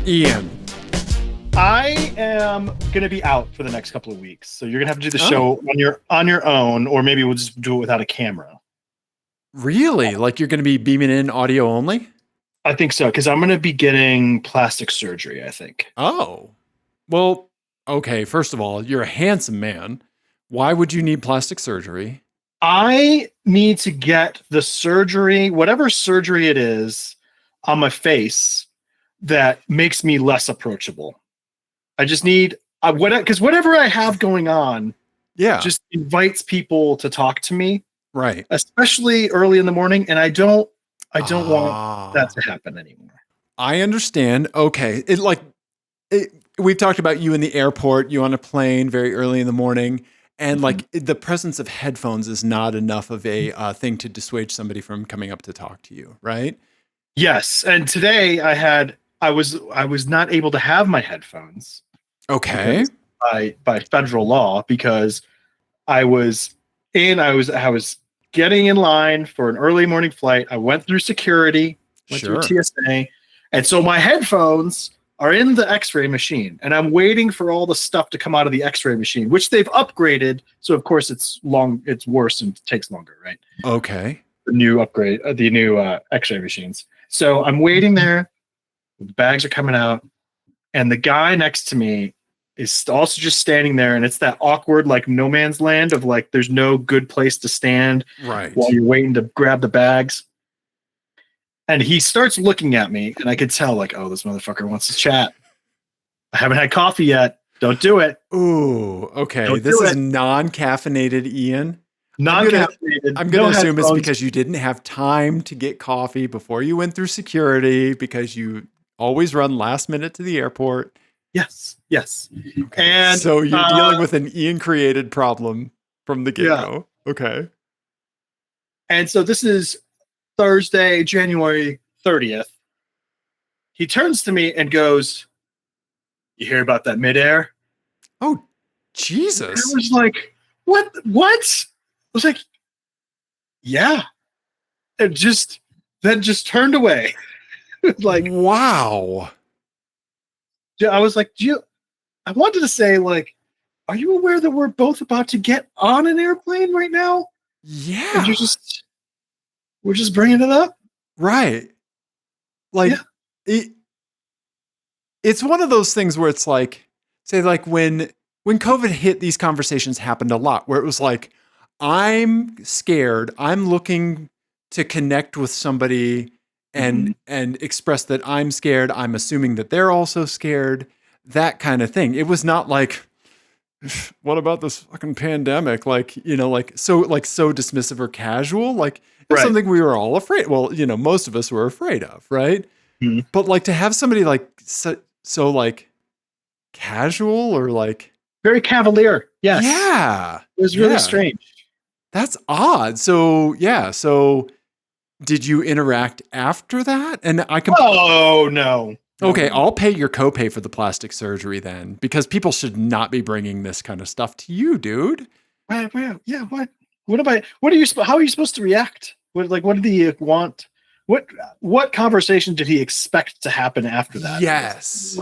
Ian. I am going to be out for the next couple of weeks, so you're going to have to do the show on your own, or maybe we'll just do it without a camera. Really? Like you're going to be beaming in audio only? I think so, because I'm going to be getting plastic surgery, I think. Oh. Well, okay. First of all, you're a handsome man. Why would you need plastic surgery? I need to get the surgery, whatever surgery it is, on my face that makes me less approachable. I just need because whatever I have going on, Yeah. just invites people to talk to me, Right. especially early in the morning, and I don't want that to happen anymore. I understand. Okay. We've talked about you in the airport, you on a plane very early in the morning, and the presence of headphones is not enough of a thing to dissuade somebody from coming up to talk to you, right? Yes, and today I was not able to have my headphones. Okay. By federal law, because I was getting in line for an early morning flight. I went through security, through TSA, and so my headphones are in the X-ray machine, and I'm waiting for all the stuff to come out of the X-ray machine, which they've upgraded. So of course it's worse and takes longer, right? Okay. The new upgrade, the new X-ray machines. So I'm waiting there. The bags are coming out, and the guy next to me is also just standing there, and it's that awkward, like, no man's land of like there's no good place to stand while you're waiting to grab the bags. And he starts looking at me, and I could tell, like, oh, this motherfucker wants to chat. I haven't had coffee yet. Don't do it. Ooh, okay. This is non-caffeinated, Ian. Non-caffeinated. I'm going to assume it's because you didn't have time to get coffee before you went through security, because you always run last minute to the airport. Yes. Okay. And so you're dealing with an Ian created problem from the get-go. Yeah. Okay. And so this is Thursday, January 30th. He turns to me and goes, "You hear about that midair?" Oh, Jesus. I was like, what? I was like, yeah. And then just turned away. Like, wow. I was like, I wanted to say, like, are you aware that we're both about to get on an airplane right now? Yeah. And we're just bringing it up. Right. Like, it's one of those things where it's like, say, like when COVID hit, these conversations happened a lot, where it was like, I'm scared. I'm looking to connect with somebody and express that I'm scared. I'm assuming that they're also scared, that kind of thing. It was not like, what about this fucking pandemic? Like, so dismissive or casual. Like, it's something we were all afraid. Well, most of us were afraid of, right? Mm-hmm. But like to have somebody like so like casual or like very cavalier. Yes. Yeah. It was really strange. That's odd. So so did you interact after that? And I can. Oh no. Okay, I'll pay your copay for the plastic surgery then, because people should not be bringing this kind of stuff to you, dude. Well, yeah. How are you supposed to react? What did he want? What conversation did he expect to happen after that? Yes.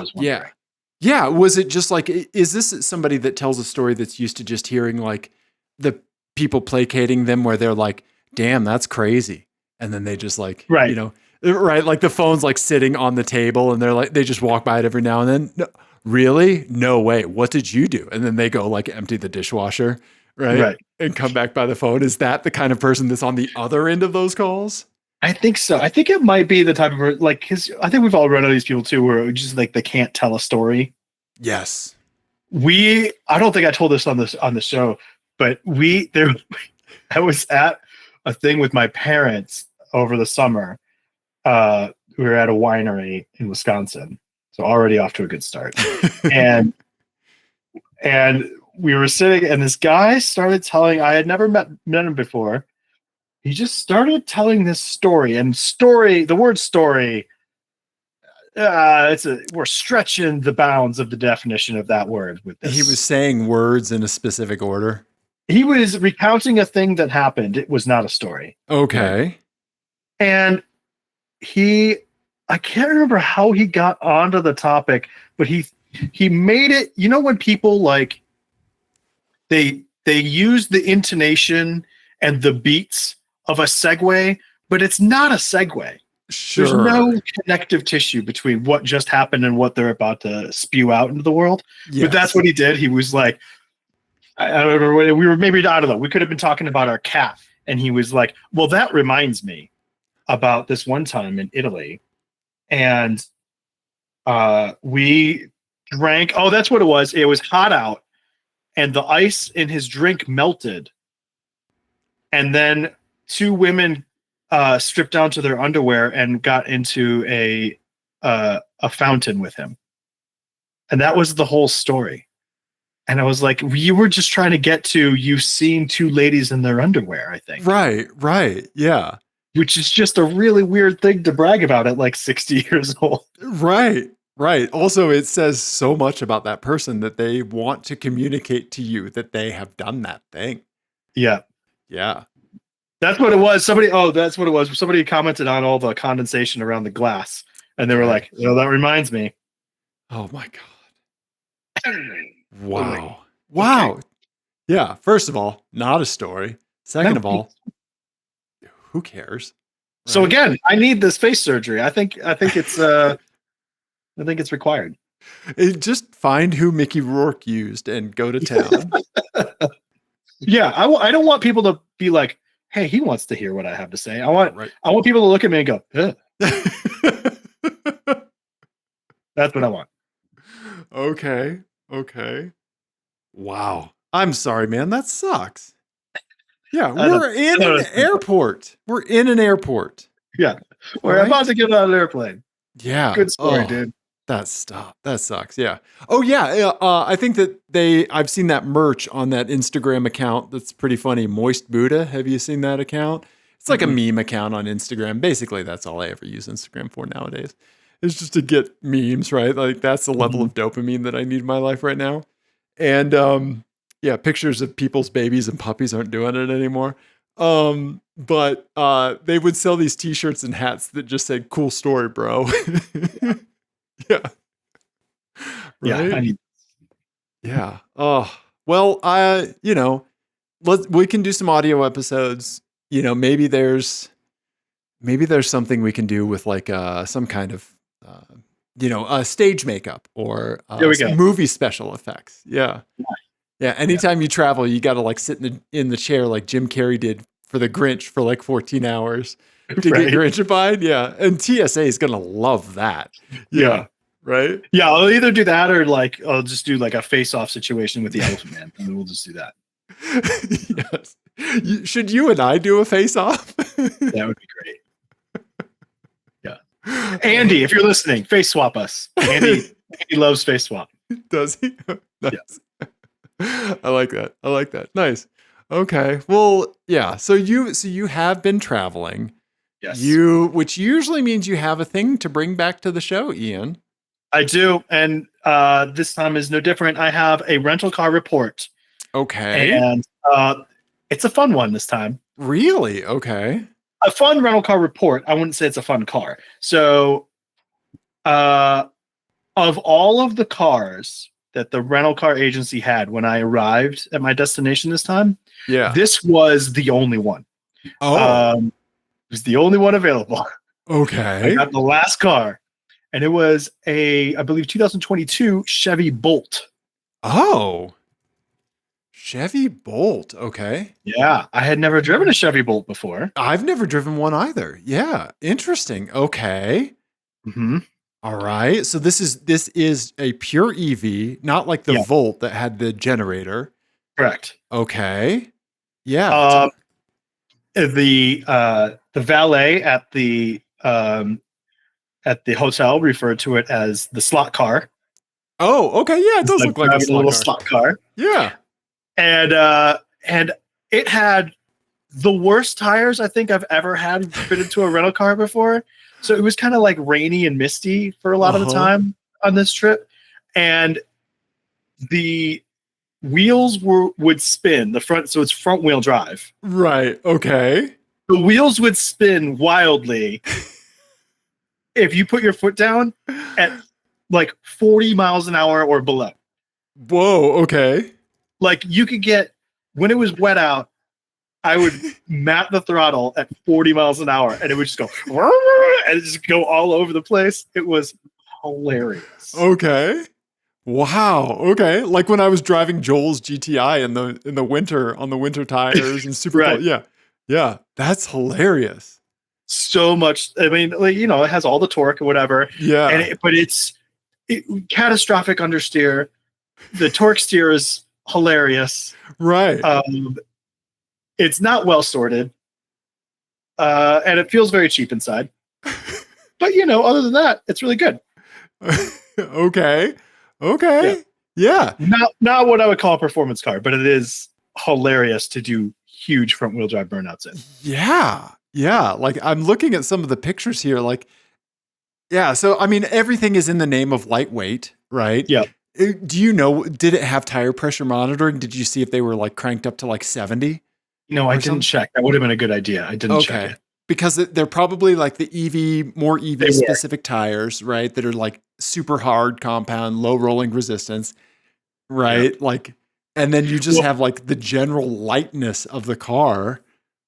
Yeah. Was it just like, is this somebody that tells a story that's used to just hearing like the people placating them, where they're like, damn, that's crazy. And then they just like, right, like the phone's like sitting on the table and they're like, they just walk by it every now and then. No, really? No way. What did you do? And then they go like empty the dishwasher, right? And come back by the phone. Is that the kind of person that's on the other end of those calls? I think so. I think it might be the type of, like, because I think we've all run into these people too, where just like they can't tell a story. Yes. I don't think I told this on the show, but I was at a thing with my parents over the summer. We were at a winery in Wisconsin, so already off to a good start. and we were sitting, and this guy started telling. I had never met him before. He just started telling this story, and the word story. We're stretching the bounds of the definition of that word with this. He was saying words in a specific order. He was recounting a thing that happened. It was not a story. Okay. And I can't remember how he got onto the topic, but he made it. You know when people like they use the intonation and the beats of a segue, but it's not a segue. There's Sure. no connective tissue between what just happened and what they're about to spew out into the world. Yes. But that's what he did. He was like, I don't know. We were maybe, I don't know. We could have been talking about our cat. And he was like, well, that reminds me about this one time in Italy. And we drank. Oh, that's what it was. It was hot out. And the ice in his drink melted. And then two women stripped down to their underwear and got into a fountain with him. And that was the whole story. And I was like, you were just trying to get to you've seen two ladies in their underwear, I think. Right. Yeah. Which is just a really weird thing to brag about at like 60 years old. Right. Also, it says so much about that person that they want to communicate to you that they have done that thing. Yeah. Yeah. That's what it was. That's what it was. Somebody commented on all the condensation around the glass. And they were like, that reminds me. Oh my God. Wow. Okay. Yeah. First of all, not a story. Second of all, who cares? Right? So again, I need this face surgery. I think it's required. Just find who Mickey Rourke used and go to town. Yeah, I don't want people to be like, hey, he wants to hear what I have to say. I want people to look at me and go, ugh. That's what I want. Okay. Wow. I'm sorry, man. That sucks. Yeah, we're in an airport. Yeah. We're about to get on an airplane. Yeah. Good story, dude. That sucks. Yeah. Oh yeah. I think that I've seen that merch on that Instagram account. That's pretty funny. Moist Buddha. Have you seen that account? It's like a meme account on Instagram. Basically, that's all I ever use Instagram for nowadays. It's just to get memes, right? Like that's the level of dopamine that I need in my life right now. And yeah, pictures of people's babies and puppies aren't doing it anymore. But they would sell these t-shirts and hats that just said "Cool story, bro." Yeah. Right? Yeah. Oh, well, we can do some audio episodes. Maybe there's something we can do with like some kind of stage makeup or movie special effects. Yeah. Yeah. Anytime you travel, you got to like sit in the chair like Jim Carrey did for the Grinch for like 14 hours to get Grinchified. Yeah. And TSA is going to love that. Yeah. Right? Yeah. I'll either do that or like, I'll just do like a face-off situation with the Elephant Man. And then we'll just do that. Yes. Should you and I do a face-off? That would be great. Yeah. Andy, if you're listening, face swap us. Andy loves face swap. Does he? Nice. Yeah. I like that. Nice. Okay. Well, yeah. So you have been traveling. Yes. Which usually means you have a thing to bring back to the show, Ian. I do. And this time is no different. I have a rental car report. Okay. And it's a fun one this time. Really? Okay. A fun rental car report. I wouldn't say it's a fun car. So of all of the cars that the rental car agency had when I arrived at my destination this time, this was the only one. Oh. It was the only one available. Okay. I got the last car. And it was I believe 2022 Chevy Bolt. Oh. Chevy Bolt. Okay. Yeah. I had never driven a Chevy Bolt before. I've never driven one either. Yeah. Interesting. Okay. Mm-hmm. All right. So this is a pure EV, not like the Volt that had the generator. Correct. Okay. Yeah. The valet at the hotel referred to it as the slot car. Oh, okay. Yeah, it does look like a slot car. Yeah. And it had the worst tires I think I've ever had fitted to a rental car before. So it was kind of like rainy and misty for a lot of the time on this trip. And the wheels would spin the front. So it's front wheel drive. Right. Okay. The wheels would spin wildly if you put your foot down at like 40 miles an hour or below. Whoa, okay. Like you could get, when it was wet out, I would mat the throttle at 40 miles an hour and it would just go and it just go all over the place. It was hilarious. Okay. Wow. Okay. Like when I was driving Joel's GTI in the winter on the winter tires and super Right. cold. Yeah. Yeah. That's hilarious. So much. I mean, like, you know, it has all the torque or whatever. Yeah. But it's catastrophic understeer. The torque steer is hilarious. Right. It's not well sorted. And it feels very cheap inside. But, you know, other than that, it's really good. Okay. Okay. Yeah. Not what I would call a performance car, but it is hilarious to do huge front wheel drive burnouts in. Yeah. Yeah. Like I'm looking at some of the pictures here. Like, yeah. So, I mean, everything is in the name of lightweight, right? Yeah. Do you know, did it have tire pressure monitoring? Did you see if they were like cranked up to like 70? No, I didn't check. That would have been a good idea. I didn't check it. Because they're probably like the more EV specific tires, right? That are like super hard compound, low rolling resistance, right? Yep. Like, and then you just have like the general lightness of the car.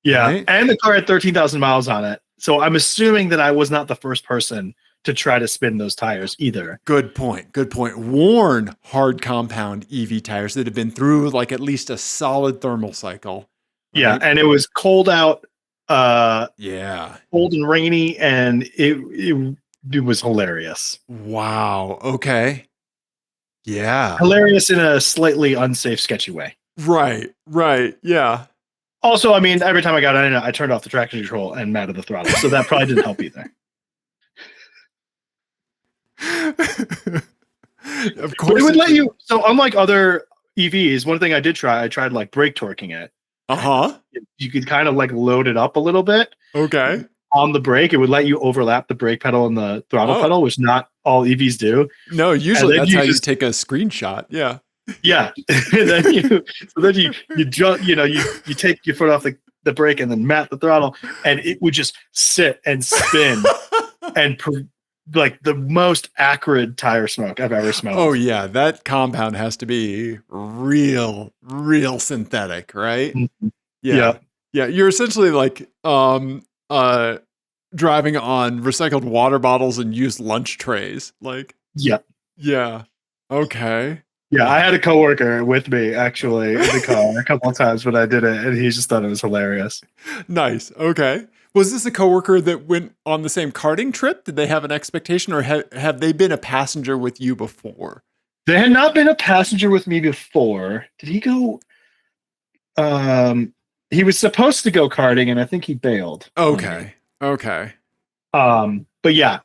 Yeah. Right? And the car had 13,000 miles on it. So I'm assuming that I was not the first person to try to spin those tires either. Good point. Good point. Worn hard compound EV tires that have been through like at least a solid thermal cycle. Right? Yeah. And it was cold out. Cold and rainy, and it was hilarious. Wow. Okay. Yeah. Hilarious in a slightly unsafe, sketchy way. Right. Right. Yeah. Also, I mean, every time I got in, I turned off the traction control and matted the throttle, so that probably didn't help either. Of course, but it would let you. So, unlike other EVs, one thing I did try, I tried like brake torquing it. You could kind of like load it up a little bit. Okay. On the brake, it would let you overlap the brake pedal and the throttle pedal, which not all EVs do. No, usually that's how you take a screenshot. Yeah. Yeah. And then you jump, you take your foot off the brake and then mat the throttle, and it would just sit and spin and like the most acrid tire smoke I've ever smelled. Oh yeah, that compound has to be real synthetic, right? Mm-hmm. Yeah. You're essentially like driving on recycled water bottles and used lunch trays. Like yeah. Okay. Yeah, I had a coworker with me actually in the car a couple of times when I did it, and he just thought it was hilarious. Nice. Okay. Was this a coworker that went on the same karting trip? Did they have an expectation, or have they been a passenger with you before? They had not been a passenger with me before. Did he go? He was supposed to go karting, and I think he bailed. Okay. But yeah.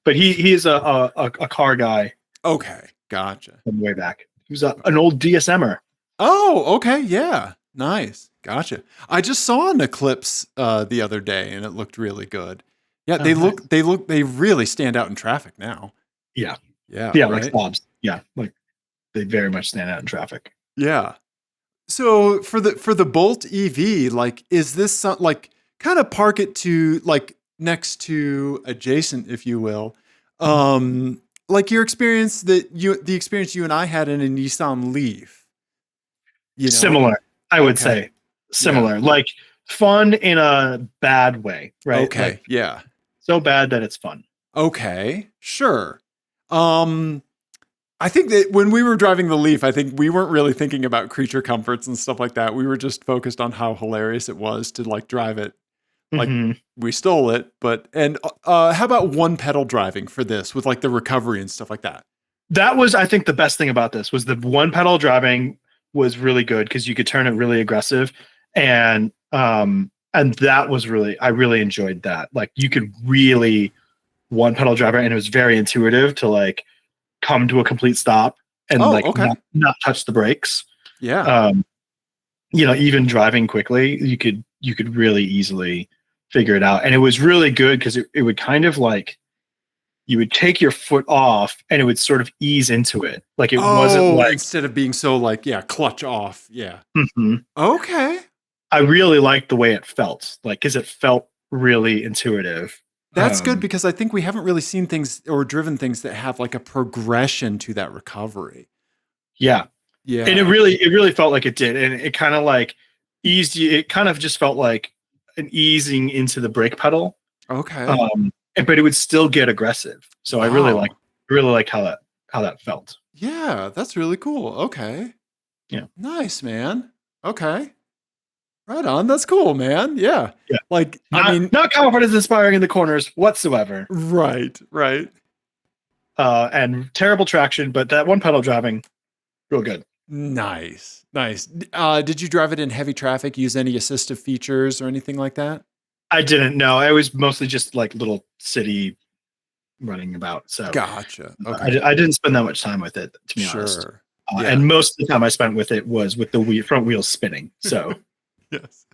But he is a car guy. Okay. Gotcha. From way back. He was an old DSMer. Oh, okay. Yeah. Nice. Gotcha. I just saw an Eclipse the other day and it looked really good. Yeah, they really stand out in traffic now. Yeah. Right? Like slobs. Yeah, like they very much stand out in traffic. Yeah. So for the Bolt EV, like, is this like kind of park it to like next to adjacent, if you will, like your experience the experience you and I had in a Nissan Leaf. Similar, I would say. Similar, like fun in a bad way, right? Okay, like, yeah. So bad that it's fun. Okay, sure. I think that when we were driving the Leaf, I think we weren't really thinking about creature comforts and stuff like that. We were just focused on how hilarious it was to like drive it. Like we stole it, and how about one pedal driving for this with like the recovery and stuff like that? That was, I think, the best thing about this was the one pedal driving was really good because you could turn it really aggressive, and that was I really enjoyed that. Like you could really one pedal driver, and it was very intuitive to like come to a complete stop and not touch the brakes. Yeah. Even driving quickly, you could really easily figure it out. And it was really good because it would kind of like, you would take your foot off and it would sort of ease into it. Like it wasn't like, instead of being so like, clutch off. Yeah. Mm-hmm. Okay. I really liked the way it felt, like, cause it felt really intuitive. That's good because I think we haven't really seen things or driven things that have like a progression to that recovery. Yeah. Yeah. And it really felt like it did. And it kind of like eased you. It kind of just felt like an easing into the brake pedal. Okay. But it would still get aggressive. So I really like how that felt. Yeah, that's really cool. Okay. Yeah. Nice, man. Okay. Right on. That's cool, man. Yeah. Yeah. Like, Not confidence inspiring in the corners whatsoever. Right. And terrible traction, but that one pedal driving, real good. Nice. Did you drive it in heavy traffic, use any assistive features or anything like that? I didn't know. I was mostly just like little city running about. So gotcha. Okay. I didn't spend that much time with it, to be honest. Yeah. And most of the time I spent with it was with the front wheels spinning. So yes.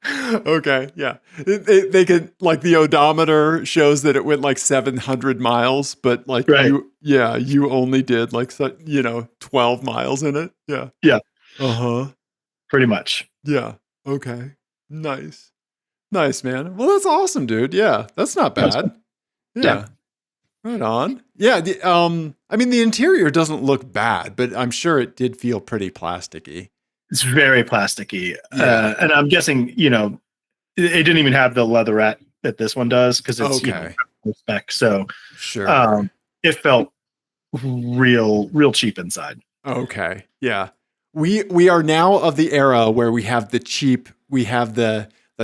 Okay. Yeah. They could, like, the odometer shows that it went like 700 miles, but like you only did like 12 miles in it. Yeah. Yeah. Pretty much. Yeah. Okay. Nice, man. Well, that's awesome, dude. Yeah, that's not bad. Yeah. Right on. Yeah. I mean, the interior doesn't look bad, but I'm sure it did feel pretty plasticky. It's very plasticky. And I'm guessing, it didn't even have the leatherette that this one does because it's Beck. So sure. It felt real cheap inside. Okay. Yeah. We are now of the era where we have the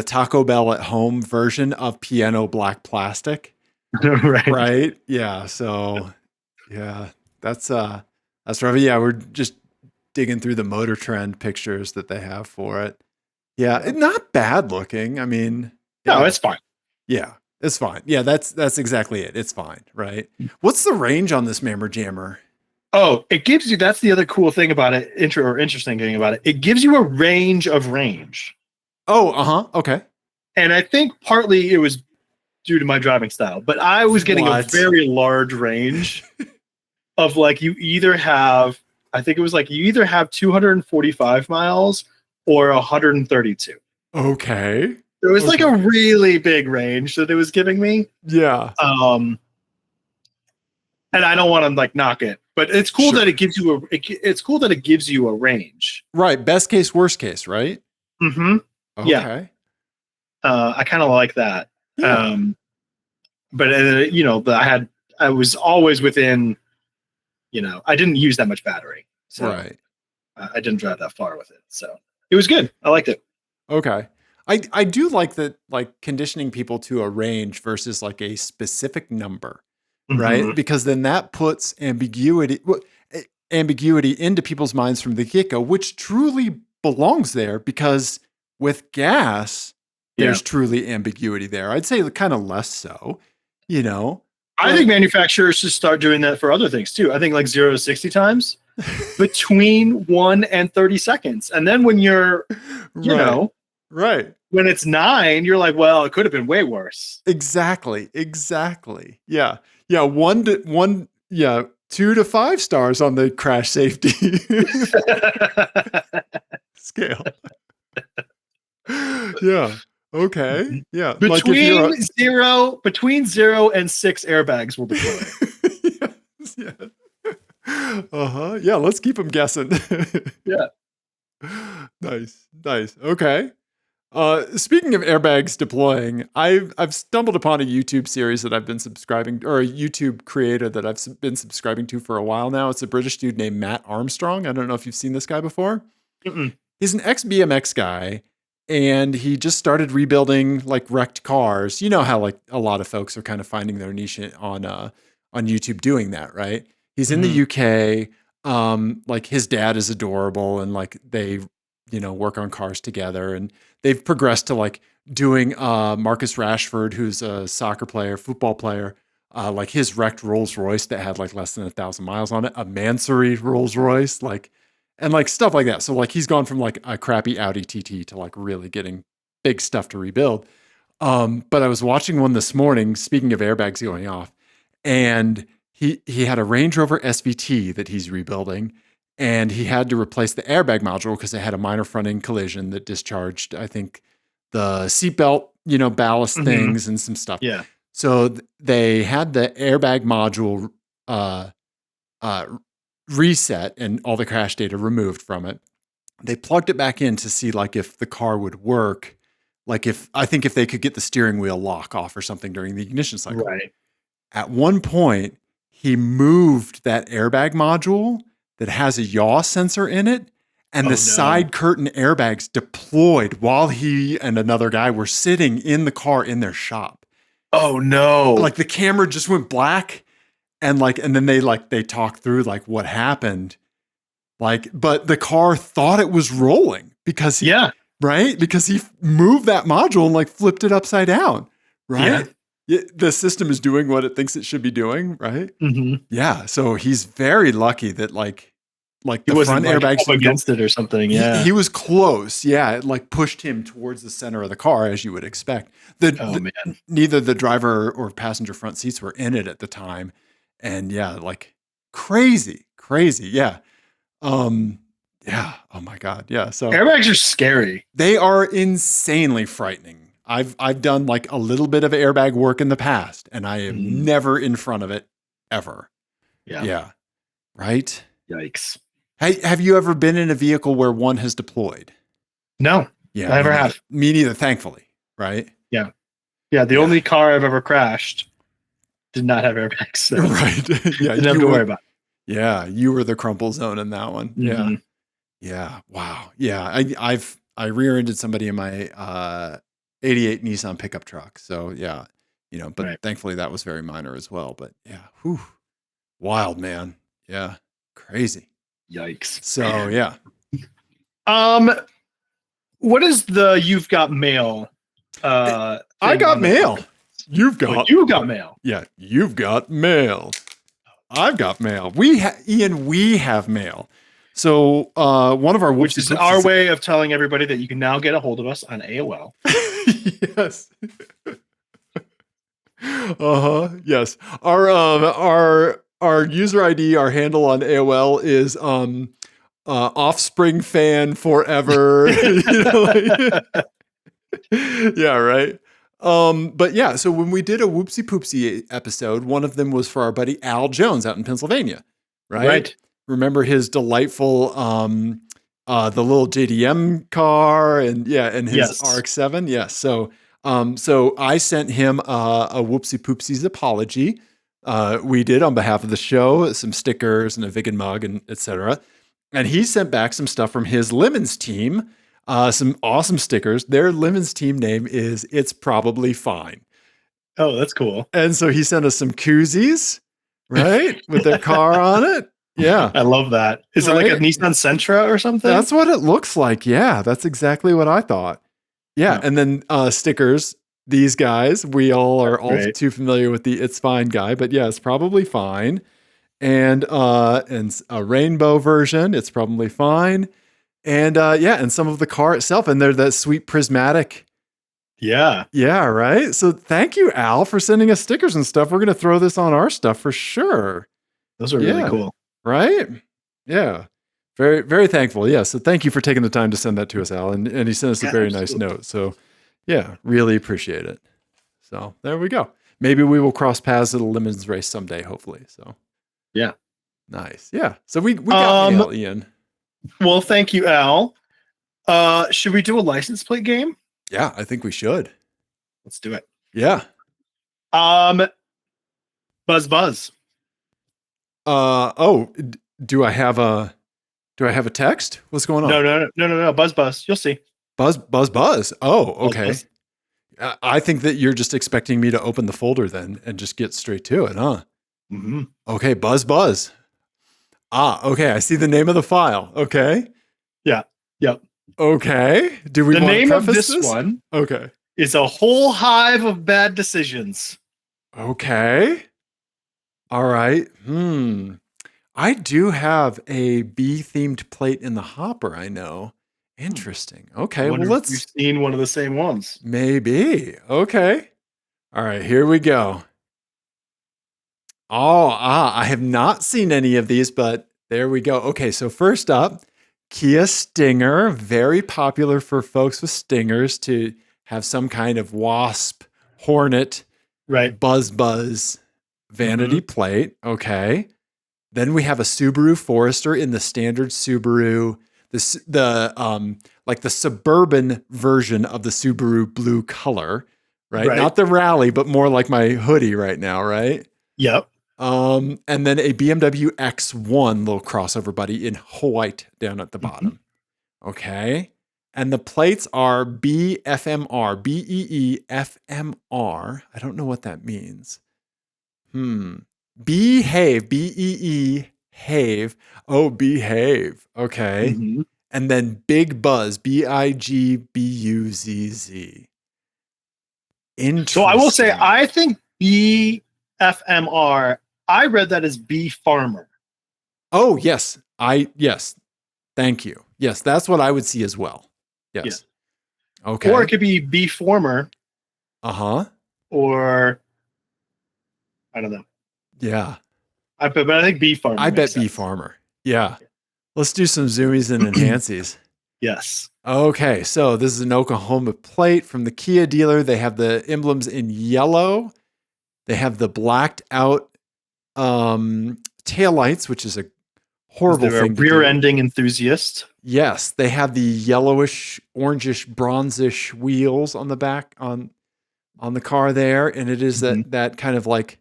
Taco Bell at home version of piano black plastic. Right. Yeah. So yeah, that's rough. Yeah. We're just digging through the Motor Trend pictures that they have for it. Yeah. Not bad looking. I mean, no, it's fine. Yeah. It's fine. Yeah. That's exactly it. It's fine. Right. What's the range on this Mammer Jammer? Oh, it gives you, that's the other cool thing about it, interesting thing about it. It gives you a range of range. Oh, okay. And I think partly it was due to my driving style, but I was getting a very large range of like, you either have 245 miles or 132. Okay. It was like a really big range that it was giving me. Yeah. And I don't want to like knock it, but it's cool that it gives you a range. Right. Best case, worst case, right? Mm-hmm. Okay. Yeah. I kind of like that. Yeah. But I was always within, I didn't use that much battery. So right. I didn't drive that far with it. So it was good. I liked it. Okay. I do like that, like conditioning people to a range versus like a specific number. Right. Mm-hmm. Because then that puts ambiguity into people's minds from the get-go, which truly belongs there because with gas, there's truly ambiguity there. I'd say kind of less so, I think manufacturers should start doing that for other things too. I think like 0 to 60 times between 1 and 30 seconds. And then when you're, right. When it's 9, you're like, well, it could have been way worse. Exactly. Yeah. 2 to 5 stars on the crash safety scale. Yeah. Okay. Yeah. Between 0 and 6 airbags will deploy. yes. Yeah. Let's keep them guessing. Yeah. Nice. Okay. Speaking of airbags deploying, I've stumbled upon a YouTube series that I've been subscribing, or a YouTube creator that I've been subscribing to for a while now. It's a British dude named Matt Armstrong. I don't know if you've seen this guy before. Mm-mm. He's an ex-BMX guy, and he just started rebuilding like wrecked cars. You know how like a lot of folks are kind of finding their niche on YouTube doing that, right? He's in the UK. Like his dad is adorable, and like they work on cars together, and they've progressed to like doing Marcus Rashford, who's a football player, like his wrecked Rolls Royce that had like less than 1,000 miles on it, a Mansory Rolls Royce, and like stuff like that. So like he's gone from like a crappy Audi TT to like really getting big stuff to rebuild. But I was watching one this morning, speaking of airbags going off, and he had a Range Rover SVT that he's rebuilding. And he had to replace the airbag module because it had a minor front end collision that discharged, I think, the seatbelt, ballast things and some stuff. Yeah. So they had the airbag module uh, uh, reset and all the crash data removed from it. They plugged it back in to see like if the car would work. Like if they could get the steering wheel lock off or something during the ignition cycle. Right. At one point, he moved that airbag module that has a yaw sensor in it, and the side curtain airbags deployed while he and another guy were sitting in the car in their shop. Oh no. Like the camera just went black, and then they talked through like what happened. Like, but the car thought it was rolling because he moved that module and like flipped it upside down. Right. Yeah. The system is doing what it thinks it should be doing. Right. Mm-hmm. Yeah. So he's very lucky that like the front airbags up against it or something. Yeah. He was close. Yeah. It like pushed him towards the center of the car, as you would expect. Neither the driver or passenger front seats were in it at the time. And yeah, like crazy. Yeah. Yeah. Oh my God. Yeah. So airbags are scary. They are insanely frightening. I've done like a little bit of airbag work in the past, and I am never in front of it ever. Yeah. Yeah. Right. Yikes. Hey, have you ever been in a vehicle where one has deployed? No. Yeah. I never have. Me neither, thankfully. Right. Yeah. Yeah. The only car I've ever crashed did not have airbags. So right. Yeah. Didn't have to worry about it. Yeah, you were the crumple zone in that one. Mm-hmm. Yeah. Wow. Yeah, I rear-ended somebody in my 88 Nissan pickup truck. So yeah, but thankfully that was very minor as well. But yeah, wild, man. Yeah, crazy. Yikes. So yeah. What is the you've got mail? I got mail. You got mail. Yeah, you've got mail. I've got mail. We have mail. So one of our which is our way of telling everybody that you can now get a hold of us on AOL. Yes. Yes. Our user ID, our handle on AOL is offspring fan forever. Yeah, right. But yeah, so when we did a Whoopsie Poopsie episode, one of them was for our buddy Al Jones out in Pennsylvania, right? Right. Remember his delightful, the little JDM car and his RX-7. Yes. So I sent him a Whoopsie Poopsie's apology. We did on behalf of the show, some stickers and a vegan mug and etc. And he sent back some stuff from his Lemons team. Some awesome stickers. Their Lemons team name is It's Probably Fine. Oh, that's cool. And so he sent us some koozies, right? With their car on it. Yeah. I love that. Is it like a Nissan Sentra or something? That's what it looks like. Yeah. That's exactly what I thought. Yeah. And then stickers. These guys, we all are all too familiar with the It's Fine guy, but yeah, It's Probably Fine. And a rainbow version, It's Probably Fine. And and some of the car itself, and they're that sweet prismatic. Yeah. Yeah, right. So thank you, Al, for sending us stickers and stuff. We're gonna throw this on our stuff for sure. Those are really cool. Right? Yeah. Very, very thankful. Yeah. So thank you for taking the time to send that to us, Al. And he sent us a very nice note. So yeah, really appreciate it. So there we go. Maybe we will cross paths at a Lemons race someday, hopefully. So yeah. Nice. Yeah. So we got mail, Ian. Well, thank you, Al. Should we do a license plate game? Yeah, I think we should. Let's do it. Yeah. Buzz. Do I have a text? What's going on? No. Buzz. You'll see. Buzz. Oh, okay. Buzz. I think that you're just expecting me to open the folder then and just get straight to it, huh? Mm-hmm. Okay, Buzz. Okay. I see the name of the file. Okay. Yeah. Yep. Okay. Do we? The want name to of this one? Okay. Is A Whole Hive of Bad Decisions. Okay. All right. I do have a bee-themed plate in the hopper. I know. Interesting. Okay. Well, you've seen one of the same ones. Maybe. Okay. All right. Here we go. I have not seen any of these, but there we go. Okay, so first up, Kia Stinger, very popular for folks with Stingers to have some kind of wasp, hornet Right. Buzz vanity plate. Okay. Then we have a Subaru Forester in the standard Subaru, like the suburban version of the Subaru blue color, right? Not the Rally, but more like my hoodie right now, right? Yep. And then a BMW X1 little crossover buddy in white down at the bottom. Okay. And the plates are BFMR, BEEFMR. I don't know what that means. Behave, BEE, have. Oh, behave. Okay. And then Big Buzz, BIGBUZZ. Interesting. So I will say, I think BFMR, I read that as B Farmer. Oh, yes. Yes. Thank you. Yes, that's what I would see as well. Yes. Yeah. Okay. Or it could be B Former. Or I don't know. Yeah. But I think B Farmer. I bet B Farmer. Yeah. Let's do some zoomies and enhancies. Yes. Okay, so this is an Oklahoma plate from the Kia dealer. They have the emblems in yellow. They have the blacked out taillights, which is a horrible thing. Rear-ending enthusiast. Yes, they have the yellowish, orangish, bronzish wheels on the back on the car there, and it is that kind of like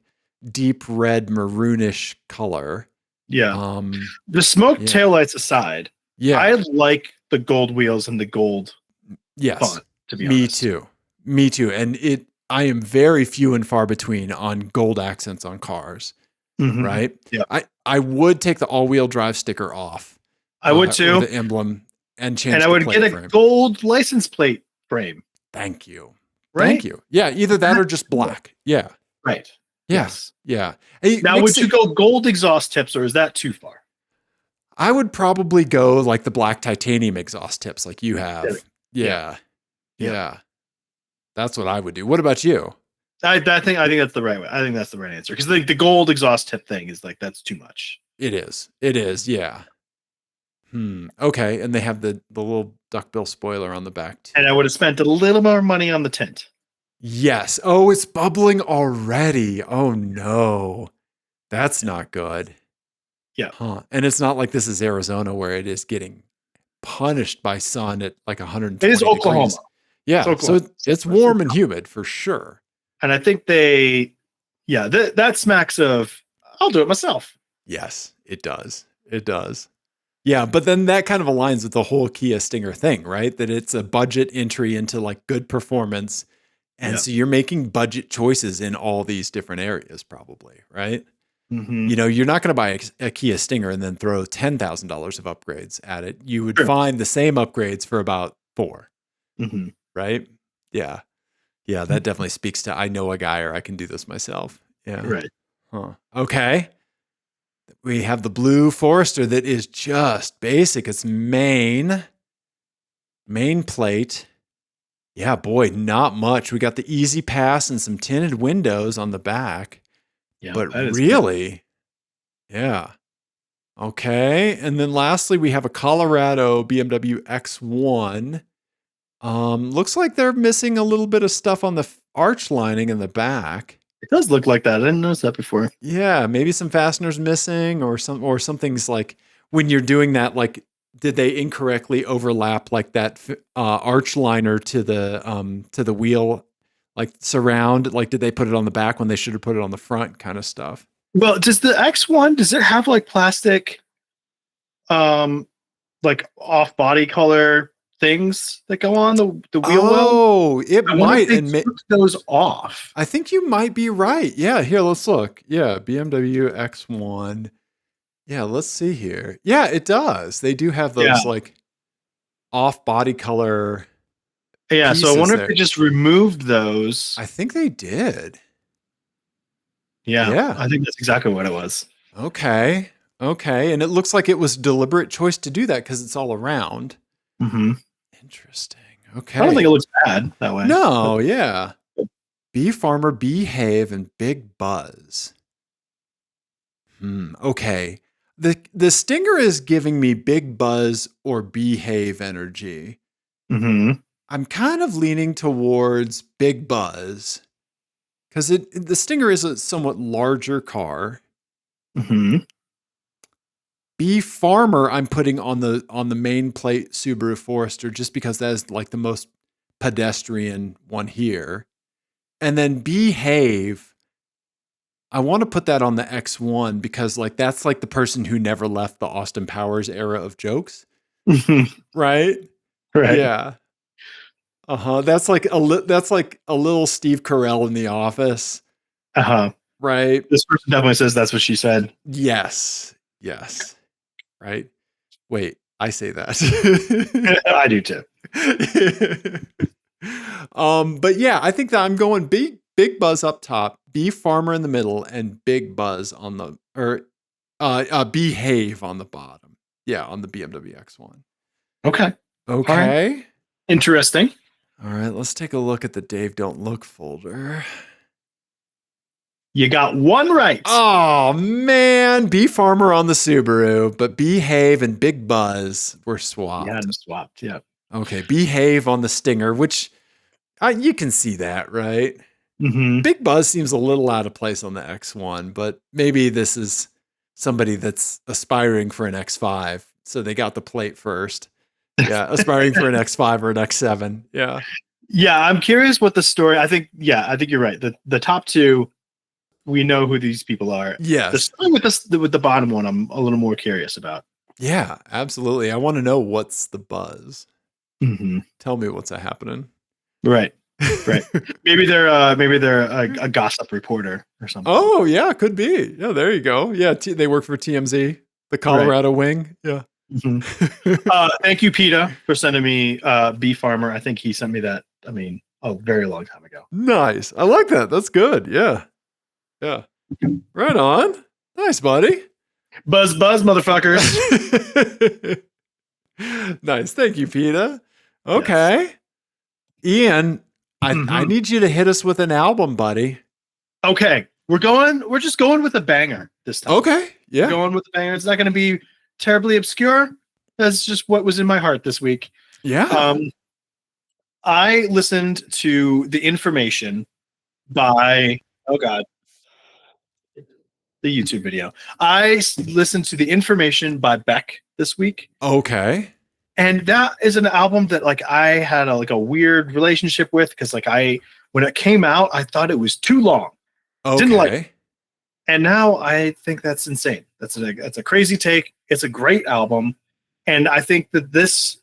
deep red maroonish color. Yeah. The smoked taillights aside, I like the gold wheels and the gold font, to be honest. Me too. And I am very few and far between on gold accents on cars. Right? Yeah. I would take the all-wheel drive sticker off. I would too. The emblem and change and I would get a gold license plate frame. Thank you. Right? Thank you. Yeah, either that or just black. Yeah. Right. Yes. Yeah. Now, would you go gold exhaust tips, or is that too far? I would probably go like the black titanium exhaust tips like you have. Yeah. That's what I would do. What about you? I think that's the right way. I think that's the right answer, because the gold exhaust tip thing is like, that's too much. It is. Yeah. Okay. And they have the little duckbill spoiler on the back too. And I would have spent a little more money on the tint. Yes. Oh, it's bubbling already. Oh no. That's not good. Yeah. And it's not like this is Arizona where it is getting punished by sun at like 120 It is Oklahoma. degrees. Yeah. So it's warm and humid for sure. And I think that smacks of, I'll do it myself. Yes, it does. It does. Yeah, but then that kind of aligns with the whole Kia Stinger thing, right? That it's a budget entry into like good performance. And so you're making budget choices in all these different areas probably, right? You know, you're not going to buy a Kia Stinger and then throw $10,000 of upgrades at it. You would find the same upgrades for about $4, right? Yeah. Yeah, that definitely speaks to I know a guy or I can do this myself. Yeah. Right. Okay. We have the blue Forester that is just basic. It's main plate. Yeah, boy, not much. We got the Easy Pass and some tinted windows on the back. Yeah, but really, yeah. Okay. And then lastly, we have a Colorado BMW X1. Looks like they're missing a little bit of stuff on the arch lining in the back. It does look like that. I didn't notice that before. Yeah, maybe some fasteners missing or something's like when you're doing that, like did they incorrectly overlap like that arch liner to the wheel, like surround? Like did they put it on the back when they should have put it on the front, kind of stuff? Well, does the X1, does it have like plastic, like off body color things that go on the wheel well? Oh, it might. And took those off. I think you might be right. Yeah, here, let's look. Yeah, BMW X1. Yeah, let's see here. Yeah, it does. They do have those like off body color. Yeah, so I wonder if they just removed those. I think they did. Yeah, I think that's exactly what it was. Okay. And it looks like it was a deliberate choice to do that because it's all around. Interesting. Okay. I don't think it looks bad that way. No, yeah. Bee Farmer, Behave, and Big Buzz. Okay. The Stinger is giving me Big Buzz or Behave energy. I'm kind of leaning towards Big Buzz. because the Stinger is a somewhat larger car. Mm-hmm. B Farmer I'm putting on the main plate Subaru Forester just because that is like the most pedestrian one here. And then Behave, I want to put that on the X1 because like that's like the person who never left the Austin Powers era of jokes, right? Right. Yeah. Uh-huh. That's like a little Steve Carell in The Office, Uh-huh. right? This person definitely says that's what she said. Yes. Yes. Right? Wait, I say that. I do too. But yeah, I think that I'm going big Buzz up top, B Farmer in the middle, and Big Buzz on the Behave on the bottom. Yeah, on the BMW X1. Okay. Okay. Right. Interesting. All right, let's take a look at the Dave Don't Look folder. You got one right. Oh man, B Farmer on the Subaru, but Behave and Big Buzz were swapped. You had them swapped, yeah. Okay, Behave on the Stinger, which you can see that, right? Mm-hmm. Big Buzz seems a little out of place on the X1, but maybe this is somebody that's aspiring for an X5, so they got the plate first. Yeah, aspiring for an X5 or an X7. Yeah. Yeah, I'm curious what the story. I think you're right. The top two, we know who these people are. Yes. The story with the bottom one, I'm a little more curious about. Yeah, absolutely. I want to know what's the buzz. Mm-hmm. Tell me what's happening. Right. maybe they're a gossip reporter or something. Oh yeah, could be. Yeah, there you go. Yeah, they work for TMZ, the Colorado wing. Yeah. Mm-hmm. Thank you, PETA, for sending me B Farmer. I think he sent me that. I mean, a very long time ago. Nice. I like that. That's good. Yeah. Yeah. Right on. Nice, buddy. Buzz, motherfuckers. Nice. Thank you, PETA. Okay. Yes. Ian, I need you to hit us with an album, buddy. Okay. We're just going with a banger this time. Okay. Yeah. We're going with a banger. It's not going to be terribly obscure. That's just what was in my heart this week. Yeah. I listened to The Information by, the YouTube video. I listened to The Information by Beck this week. Okay. And that is an album that like I had a weird relationship with because like when it came out, I thought it was too long. Okay. Didn't like it. And now I think that's insane. That's a crazy take. It's a great album. And I think that this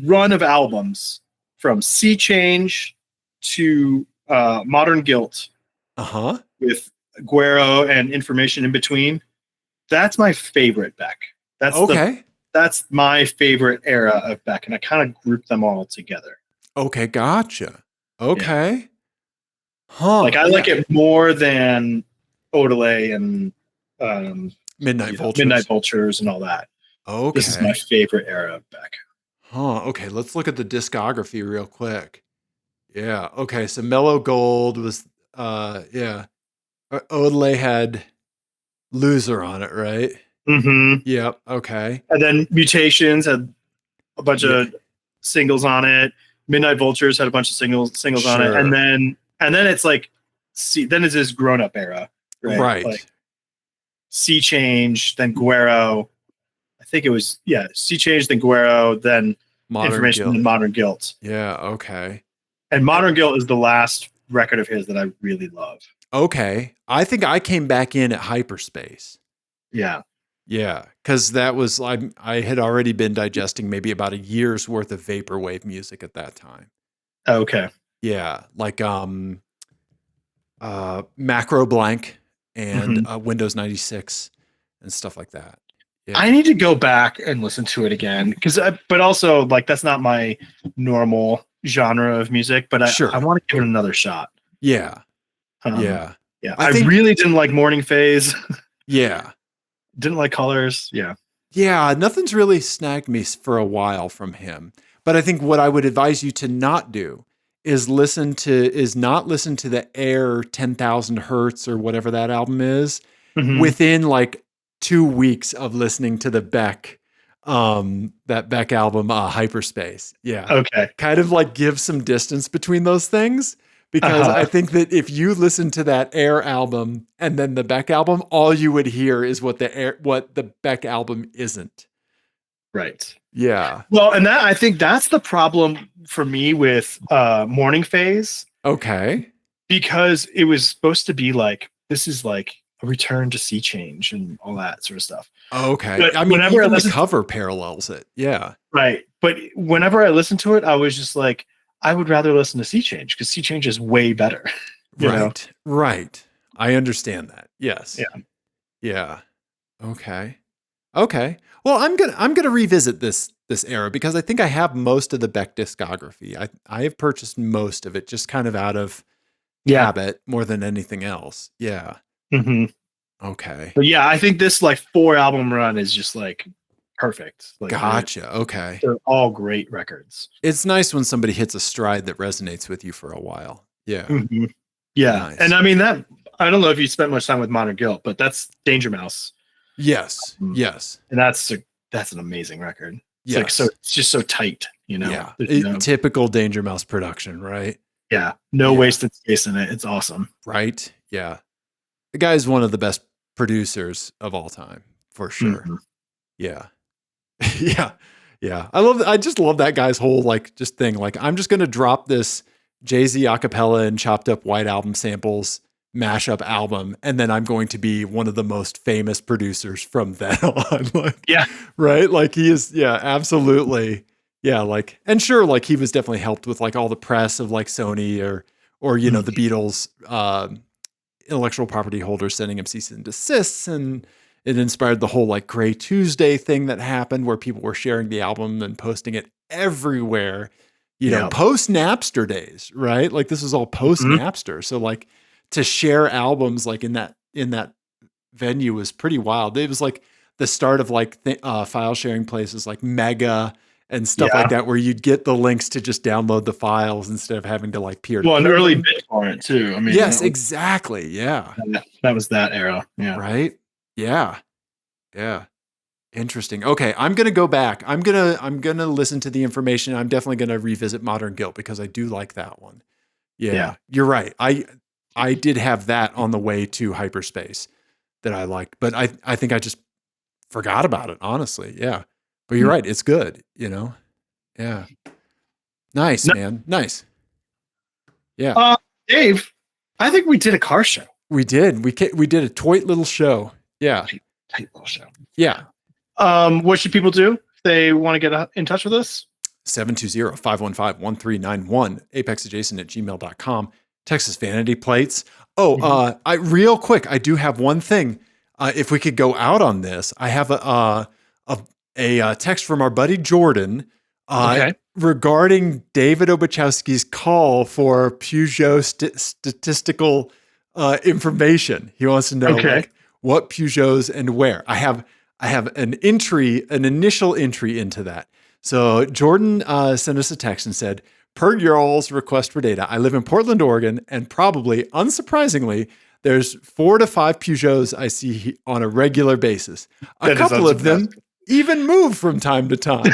run of albums from Sea Change to Modern Guilt with Guero and Information in between, that's my favorite Beck. That's my favorite era of Beck, and I kind of grouped them all together. Okay, gotcha. Okay. Yeah. Huh. Like I like it more than Odelay and Midnight Vultures and all that. Okay. This is my favorite era of Beck. Huh. Okay, let's look at the discography real quick. Yeah. Okay, so Mellow Gold was Odelay had Loser on it, right? Mm-hmm. Yep. Okay. And then Mutations had a bunch of singles on it. Midnight Vultures had a bunch of singles on it. And then it's like then it's this grown up era. Right. Like Sea Change, then Guero. I think it was Sea Change, then Guero, then Information, then Modern Guilt. Yeah, okay. And Modern Guilt is the last record of his that I really love. Okay. I think I came back in at Hyperspace. Yeah. Yeah, because that was I had already been digesting maybe about a year's worth of vaporwave music at that time. Okay. Yeah, like Macro Blank and Windows 96 and stuff like that. Yeah. I need to go back and listen to it again but also like that's not my normal genre of music, but I want to give it another shot. Yeah. Yeah. I really didn't like Morning Phase. Yeah. Didn't like Colors. Yeah. Yeah. Nothing's really snagged me for a while from him. But I think what I would advise you to not do is not listen to the Air 10,000 Hertz or whatever that album is within like 2 weeks of listening to the Beck, that Beck album, Hyperspace. Yeah. Okay. Kind of like give some distance between those things because I think that if you listen to that Air album and then the Beck album, all you would hear is what the Beck album isn't. Right. Yeah. Well, and I think that's the problem for me with Morning Phase, Okay. because it was supposed to be like, this is like a return to sea change and all that sort of stuff. Okay. But I mean, whenever I even the listen cover parallels it. Yeah. right. But whenever I listened to it, I was just like, I would rather listen to Sea Change because Sea Change is way better. You know? Right. Right. I understand that. Yes. Yeah. Yeah. Okay. Okay. Well, I'm gonna revisit this era because I think I have most of the Beck discography. I have purchased most of it just kind of out of Yeah. habit more than anything else. Yeah. hmm Okay. But yeah, I think this like 4 album run is just like perfect. Like Gotcha. Okay. they're all great records. It's nice when somebody hits a stride that resonates with you for a while. Yeah. Mhm. Yeah. Nice. And I mean, that, I don't know if you spent much time with Modern Guilt, but that's Danger Mouse. Yes. Yes. And that's an amazing record. It's like, Yes. so it's just so tight, you know? Yeah. There's Typical Danger Mouse production, right? no Yeah. wasted space in it. It's awesome. Right. Yeah. The guy's one of the best producers of all time, for sure. Mhm. Yeah. Yeah. Yeah. I just love that guy's whole like just thing. Like, I'm just gonna drop this Jay-Z acapella and chopped up White Album samples mashup album, and then I'm going to be one of the most famous producers from then on. Like, Yeah. right? Like he is, yeah, absolutely. Yeah, like, and sure, like he was definitely helped with like all the press of like Sony or you know, the Beatles intellectual property holders sending him cease and desists, and it inspired the whole like Gray Tuesday thing that happened where people were sharing the album and posting it everywhere, you know, Yeah. post Napster days, right? Like this was all post Napster. So like to share albums like in that venue was pretty wild. It was like the start of like file sharing places like Mega and stuff like that, where you'd get the links to just download the files instead of having to like peer to Well, an peer early them. BitTorrent too. I mean, Yes, exactly. Yeah. that was that era. Yeah. Right. Yeah. Yeah. Interesting. Okay, I'm gonna go back. I'm gonna listen to the information. I'm definitely gonna revisit Modern Guilt because I do like that one. Yeah. You're right. I did have that on the way to Hyperspace that I liked, but I think I just forgot about it, honestly. Yeah. But you're right. It's good, you know? Yeah. Nice, man. Nice. Yeah. Dave, I think we did a car show. We did. We did a toit little show. Yeah. Tight little show. Yeah. What should people do if they want to get in touch with us? 720-515-1391, apexadjacent@gmail.com. Texas Vanity Plates. Oh, real quick, I do have one thing. If we could go out on this, I have a text from our buddy Jordan regarding David Obachowski's call for Peugeot statistical information. He wants to know like, what Peugeots and where. I have an initial entry into that. So Jordan sent us a text and said, per your all's request for data, I live in Portland, Oregon, and probably, unsurprisingly, there's 4 to 5 Peugeots I see on a regular basis. A couple of them even move from time to time.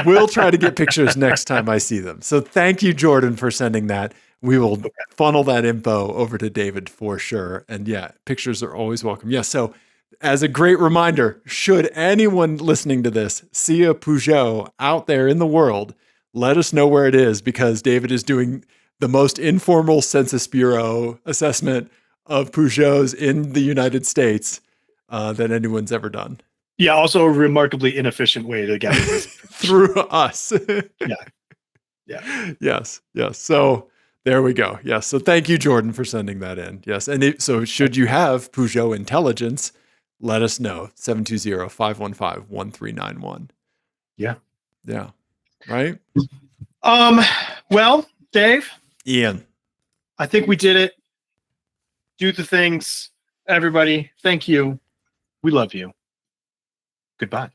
We'll try to get pictures next time I see them. So thank you, Jordan, for sending that. We will funnel that info over to David for sure. And yeah, pictures are always welcome. Yeah, so as a great reminder, should anyone listening to this see a Peugeot out there in the world, let us know where it is, because David is doing the most informal Census Bureau assessment of Peugeots in the United States that anyone's ever done. Yeah, also a remarkably inefficient way to gather this through us. Yeah. Yes. So there we go. Yes. So thank you, Jordan, for sending that in. Yes. And so should you have Peugeot intelligence, let us know. 720-515-1391. Yeah. Right? Well, Dave. Ian. I think we did it. Do the things. Everybody, thank you. We love you. Goodbye.